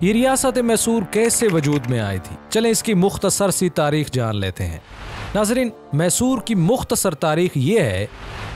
یہ ریاست میسور کیسے وجود میں آئی تھی؟ چلیں اس کی مختصر سی تاریخ جان لیتے ہیں۔ ناظرین، میسور کی مختصر تاریخ یہ ہے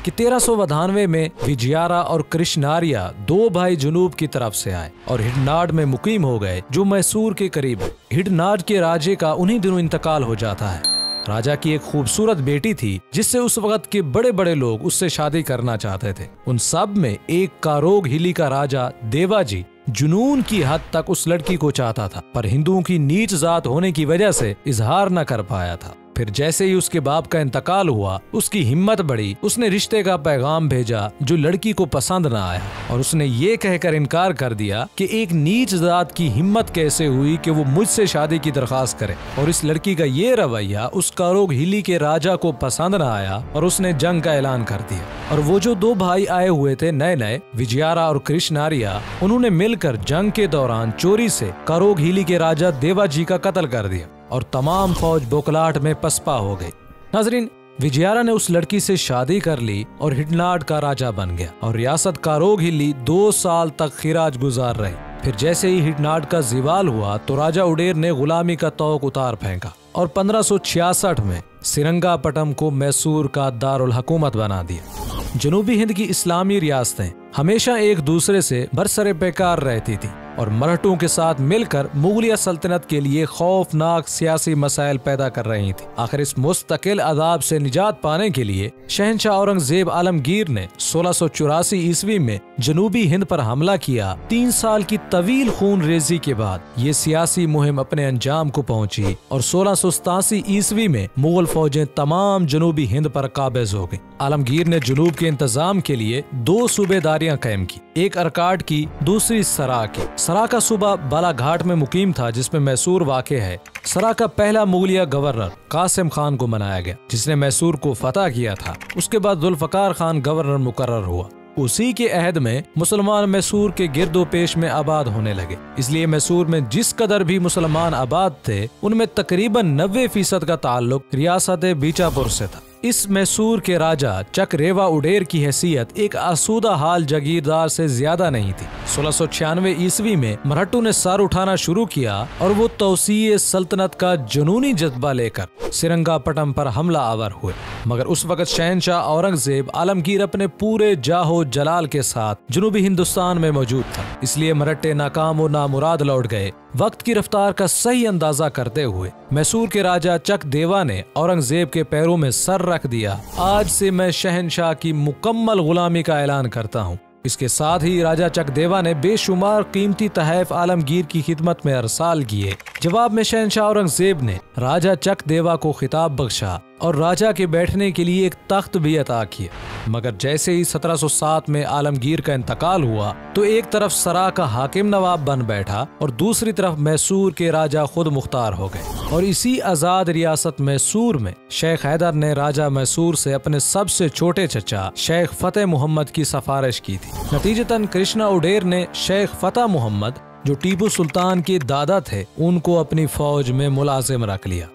کہ 1392 میں وجیارا اور کرشناریا دو بھائی جنوب کی طرف سے آئے اور ہڈناڈ میں مقیم ہو گئے جو میسور کے قریب ہے۔ ہڈناڈ کے راجے کا انہی دنوں انتقال ہو جاتا ہے۔ راجا کی ایک خوبصورت بیٹی تھی جس سے اس وقت کے بڑے بڑے لوگ اس سے شادی کرنا چاہتے تھے۔ ان سب میں ایک کاروگ ہلی کا راجا دیواجی جنون کی حد تک اس لڑکی کو چاہتا تھا، پر ہندوؤں کی نیچ ذات ہونے کی وجہ سے اظہار نہ کر پایا تھا۔ پھر جیسے ہی اس کے باپ کا انتقال ہوا، اس کی ہمت بڑھی، اس نے رشتے کا پیغام بھیجا جو لڑکی کو پسند نہ آیا، اور اس نے یہ کہہ کر انکار کر دیا کہ ایک نیچ ذات کی ہمت کیسے ہوئی کہ وہ مجھ سے شادی کی درخواست کرے۔ اور اس لڑکی کا یہ رویہ اس کاروگ ہلی کے راجا کو پسند نہ آیا اور اس نے جنگ کا اعلان کر دیا۔ اور وہ جو دو بھائی آئے ہوئے تھے نئے، وجیارا اور کرشناریا، انہوں نے مل کر جنگ کے دوران چوری سے کاروگ ہلی کے راجا دیواجی کا قتل کر دیا اور تمام فوج بوکلاٹ میں پسپا ہو گئی۔ ناظرین، وجیارا نے اس لڑکی سے شادی کر لی اور ہڈناڈ کا راجا بن گیا اور ریاست کاروگ ہلی 2 سال تک خراج گزار رہی۔ پھر جیسے ہی ہڈناڈ کا زوال ہوا تو راجا اڈیر نے غلامی کا طوق اتار پھینکا اور 1566 میں سرنگا پٹم کو میسور کا دارالحکومت بنا دیا۔ جنوبی ہند کی اسلامی ریاستیں ہمیشہ ایک دوسرے سے برسر پیکار رہتی تھی اور مرہٹوں کے ساتھ مل کر مغلیہ سلطنت کے لیے خوفناک سیاسی مسائل پیدا کر رہی تھی۔ آخر اس مستقل عذاب سے نجات پانے کے لیے شہنشاہ اورنگزیب عالمگیر نے 1684 عیسوی میں جنوبی ہند پر حملہ کیا۔ 3 سال کی طویل خون ریزی کے بعد یہ سیاسی مہم اپنے انجام کو پہنچی اور 1687 عیسوی میں مغل فوجیں تمام جنوبی ہند پر قابض ہو گئیں۔ عالمگیر نے جنوب کے انتظام کے لیے 2 صوبے داریاں قائم کی، ایک ارکاٹ کی، دوسری سرا کی۔ سرا کا صوبہ بالا گھاٹ میں مقیم تھا جس میں میسور واقع ہے۔ سرا کا پہلا مغلیہ گورنر قاسم خان کو بنایا گیا جس نے میسور کو فتح کیا تھا۔ اس کے بعد ذوالفقار خان گورنر مقرر ہوا۔ اسی کے عہد میں مسلمان میسور کے گرد و پیش میں آباد ہونے لگے، اس لیے میسور میں جس قدر بھی مسلمان آباد تھے ان میں تقریباً 90% کا تعلق ریاست بیچاپور سے تھا۔ اس میسور کے راجا چک ریوا اڈیر کی حیثیت ایک آسودہ حال جاگیردار سے زیادہ نہیں تھی۔ 1696 عیسوی میں مرہٹوں نے سر اٹھانا شروع کیا اور وہ توسیع سلطنت کا جنونی جذبہ لے کر سرنگا پٹم پر حملہ آور ہوئے، مگر اس وقت شہنشاہ اورنگزیب عالمگیر اپنے پورے جاہو جلال کے ساتھ جنوبی ہندوستان میں موجود تھا، اس لیے مرہٹے ناکام و نامراد لوٹ گئے۔ وقت کی رفتار کا صحیح اندازہ کرتے ہوئے میسور کے راجا چک دیوا نے اورنگزیب کے پیروں میں سر رکھ دیا۔ آج سے میں شہنشاہ کی مکمل غلامی کا اعلان کرتا ہوں۔ اس کے ساتھ ہی راجا چک دیوا نے بے شمار قیمتی تحائف عالمگیر کی خدمت میں ارسال کیے۔ جواب میں شہنشاہ اورنگزیب نے راجا چک دیوا کو خطاب بخشا اور راجا کے بیٹھنے کے لیے ایک تخت بھی عطا کیا، مگر جیسے ہی 1707 میں عالمگیر کا انتقال ہوا تو ایک طرف سرا کا حاکم نواب بن بیٹھا اور دوسری طرف میسور کے راجا خود مختار ہو گئے، اور اسی آزاد ریاست میسور میں شیخ حیدر نے راجا میسور سے اپنے سب سے چھوٹے چچا شیخ فتح محمد کی سفارش کی تھی۔ نتیجتاً کرشنا اڈیر نے شیخ فتح محمد جو ٹیپو سلطان کے دادا تھے ان کو اپنی فوج میں ملازم رکھ لیا۔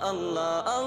Allah